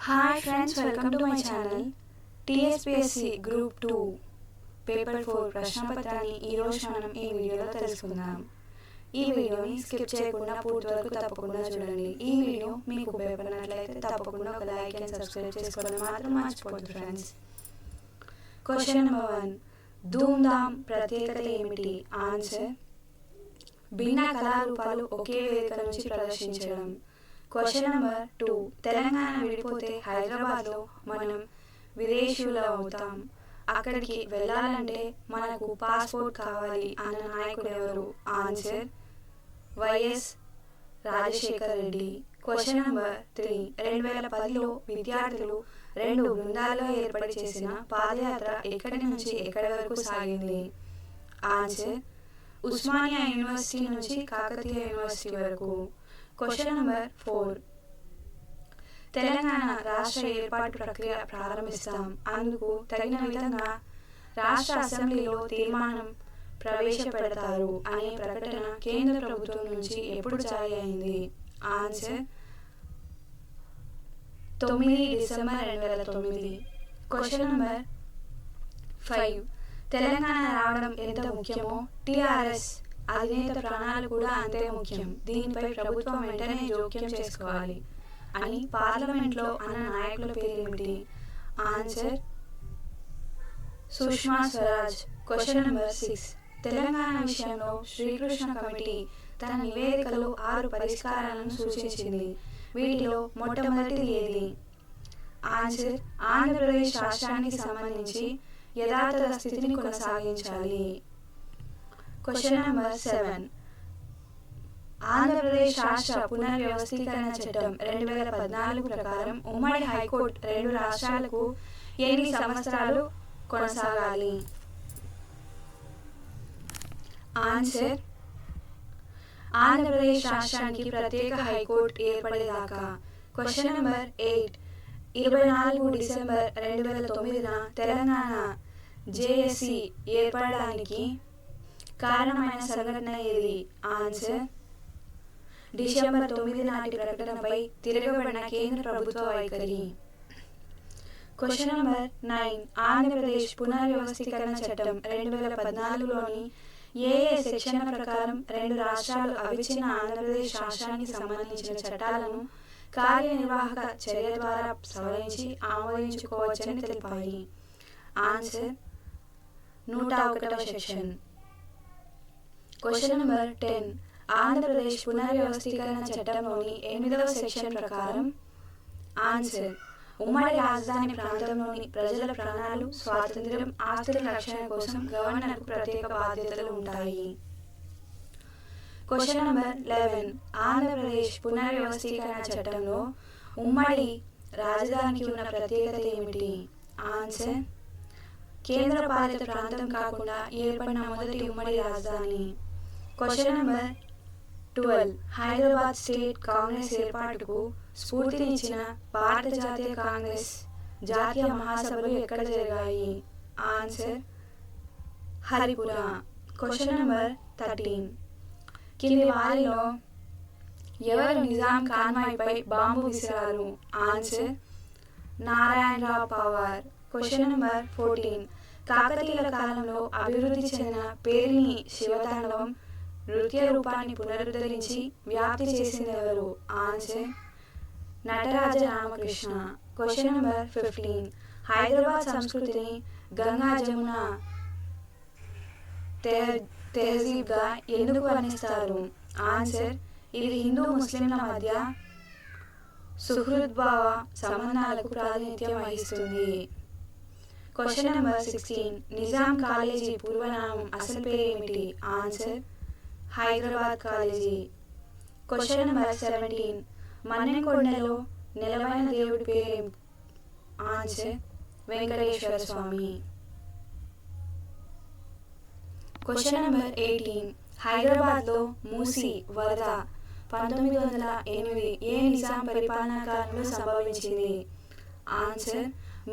Hi friends, welcome to my channel. TSPSC Group 2 paper 4 ప్రశ్నపత్రాన్ని ఈరోజు మనం ఈ వీడియోలో తెలుసుకుందాం. ఈ వీడియోని స్కిప్ చేయకుండా పూర్తి వరకు తప్పకుండా చూడండి. ఈ వీడియో మీకు ఉపయోగపడినట్లయితే తప్పకుండా ఒక లైక్ అండ్ సబ్స్క్రైబ్ చేసుకోవడం మాత్రం మర్చిపోవద్దు ఫ్రెండ్స్. Question number 1. ధూమ్ధామ్ ప్రత్యేకత ఏమిటి? ఆన్సర్ భిన్న కళారూపాలు ఒకే వేదిక నుంచి ప్రదర్శించడం. Question number 2. తెలంగాణ విడిపోతే హైదరాబాద్లో మనం విదేశీయులు అవుతాం. అక్కడికి వెళ్ళాలంటే మనకు పాస్పోర్ట్ కావాలి అన్న నాయకుడు ఎవరు? Answer YS Rajasekhar Reddy. Question number 3. 2010లో విద్యార్థులు 2 బృందాల్లో ఏర్పడి చేసిన పాదయాత్ర ఎక్కడి నుంచి ఎక్కడి వరకు సాగింది? ఆన్సర్ ఉస్మానియా యూనివర్సిటీ నుంచి కాకతీయ యూనివర్సిటీ వరకు. Question number 4. తెలంగాణ రాష్ట్ర ఏర్పాటు ప్రక్రియ ప్రారంభిస్తాం, అందుకు తగిన విధంగా రాష్ట్ర అసెంబ్లీలో తీర్మానం ప్రవేశపెడతారు అనే ప్రకటన కేంద్ర ప్రభుత్వం నుంచి ఎప్పుడు జారీ అయింది? Answer 9 December 2009. Question number 5. Telangana రావడం ఎంత ముఖ్యమో టీఆర్ఎస్ అధినేత ప్రాణాలు కూడా అంతే ముఖ్యం. దీనిపై ప్రభుత్వం వెంటనే జోక్యం చేసుకోవాలి అని పార్లమెంట్లో అన్న నాయకుల పేరేమిటి? Answer Sushma Swaraj. Question number 6. Telangana విషయంలో శ్రీకృష్ణ కమిటీ తన నివేదికలో 6 పరిష్కారాలను సూచించింది. వీటిలో మొట్టమొదటిది ఏది? ఆన్సర్ ఆంధ్రప్రదేశ్ రాష్ట్రానికి సంబంధించి యథాతథ స్థితిని కొనసాగించాలి. Question number 7. ఆంధ్రప్రదేశ్ రాష్ట్ర పునర్వ్యవస్థీకరణ చట్టం 2014 ప్రకారం ఉమ్మడి హైకోర్టు 2 రాష్ట్రాలకు ఎన్ని సంవత్సరాలు కొనసాగాలి? ఆన్సర్ ఆంధ్రప్రదేశ్ రాష్ట్రానికి ప్రత్యేక హైకోర్టు ఏర్పడేదాకా. Question number 8. 24 డిసెంబర్ 2009న తెలంగాణ జేఏసీ ఏర్పడడానికి కారణమైన సంఘటన ఏది? ఆన్సర్ డిసెంబర్ 9 నాటి ప్రకటనపై తిరగబడిన కేంద్ర ప్రభుత్వ వైఖరి. Question number 9. ఆంధ్రప్రదేశ్ పునర్వ్యవస్థీకరణ చట్టం 2014లోని ఏ సెక్షన్ల ప్రకారం 2 రాష్ట్రాలు అవిచ్ఛిన్న ఆంధ్రప్రదేశ్ రాష్ట్రానికి సంబంధించిన చట్టాలను కార్యనిర్వాహక చర్య ద్వారా సవరించి ఆమోదించుకోవచ్చని తెలిపాయి? ఆన్సర్ 101వ సెక్షన్. Question number 10. ఆంధ్రప్రదేశ్ పునర్వ్యవస్థీకరణ చట్టంలోని 8వ సెక్షన్ ప్రకారం ఆన్సర్ ఉమ్మడి రాజధాని ప్రాంతంలోని ప్రజల ప్రాణాలు, స్వాతంత్ర్యం, ఆస్తుల రక్షణ కోసం గవర్నర్కు ప్రత్యేక బాధ్యతలు ఉంటాయి. Question number 11. ఆంధ్రప్రదేశ్ పునర్వ్యవస్థీకరణ చట్టంలో ఉమ్మడి రాజధానికి ఉన్న ప్రత్యేకత ఏమిటి? ఆన్సర్ కేంద్ర పాలిత ప్రాంతం కాకుండా ఏర్పడిన మొదటి ఉమ్మడి రాజధాని. Question number 12. హైదరాబాద్ స్టేట్ కాంగ్రెస్ ఏర్పాటుకు స్ఫూర్తినిచ్చిన భారత జాతీయ కాంగ్రెస్ జాతీయ మహాసభలు ఎక్కడ జరిగాయి? ఆన్సర్ హరిపుర. Question number 13. కింది వారిలో ఎవరు నిజాం కాన్వాయ్పై బాంబు విసిరారు? Answer Narayana Rao Pawar. Question number 14. కాకతీయుల కాలంలో అభివృద్ధి చెందిన పేరిణి శివతాండవం నృత్య రూపాన్ని పునరుద్ధరించి వ్యాప్తి చేసింది ఎవరు? Answer Nataraja Ramakrishna. Question number 15. Hyderabad సంస్కృతిని గంగా జమున తెహజీబ్గా ఎందుకు వర్ణిస్తారు? ఆన్సర్ ఇది హిందూ ముస్లింల మధ్య సుహృద్భావ సంబంధాలకు ప్రాతినిధ్యం వహిస్తుంది. Question number 16. నిజాం కాలేజీ పూర్వనామం అసలు పేరేమిటి? Answer Hyderabad college. Question number 17. మన్నెంకొండలో నెలవైన దేవుడి పేరు? Answer Venkateswara Swamy. Question number 18. హైదరాబాద్లో మూసీ వరద 1908 ఏ నిజాం పరిపాలనా కాలంలో సంభవించింది? Answer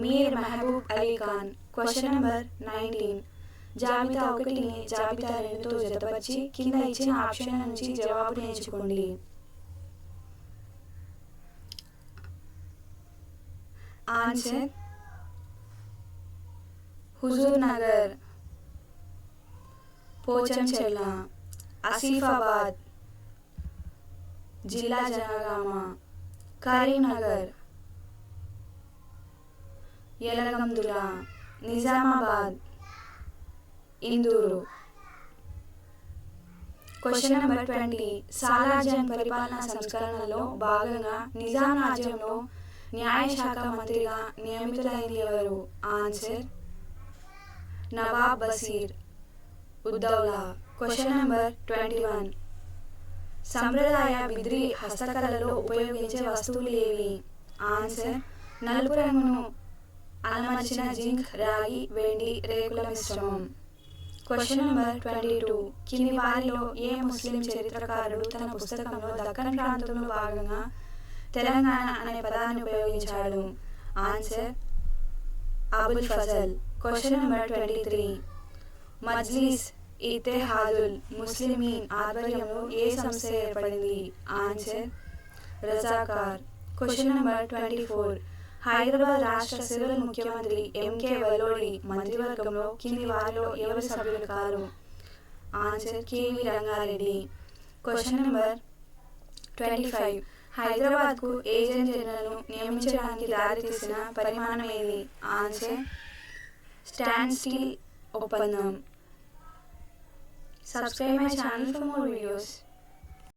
Mir Mahbub Ali Khan. Question number 19. జాబితా 1ని జాబితా 2తో జతపరిచి కింద ఇచ్చిన ఆప్షన్ల నుంచి జవాబును ఎంచుకోండి. ఆన్సర్ హుజూర్ నగర్. పోచంచెర్ల, ఆసిఫాబాద్ జిల్లా జనగామ. కరీంనగర్, యలగందుల, నిజామాబాద్, ఇందూరు. Question number 20. సాలార్ జంగ్ పరిపాలనా సంస్కరణలో భాగంగా నిజాం రాజ్యంలో న్యాయశాఖ మంత్రిగా నియమితులైంది ఎవరు? Answer Nawab Bashir Uddaula. Question number 21. సంప్రదాయ బిద్రీ హస్తకళలో ఉపయోగించే వస్తువులు ఏవి? ఆన్సర్ నలుపు రంగును అలమర్చిన జింక్, రాగి, వెండి రేకుల మిశ్రమం. Question number 22. కింది వారిలో ఏ ముస్లిం చరిత్రకారుడు తన పుస్తకంలో దక్కన్ ప్రాంతంలో భాగంగా తెలంగాణ అనే పదాన్ని ఉపయోగించాడు? Answer Abul Fazal. Question number 23. Majlis Ittehadul Muslimeen ఆధ్వర్యంలో ఏ సంస్థ ఏర్పడింది? Answer Razakar. Question number 24. Hyderabad రాష్ట్ర సివిల్ ముఖ్యమంత్రి ఎంకే వలోడి మంత్రివర్గంలో కింది వారిలో ఎవరు సభ్యులు కారు? Answer K V Ranga Reddy. Question number 25. హైదరాబాద్కు ఏజెంట్ జనరల్ను నియమించడానికి దారితీసిన పరిమాణం ఏది? ఆన్సర్ స్టాండ్ స్టిల్ ఒప్పందం. Subscribe my channel for more videos.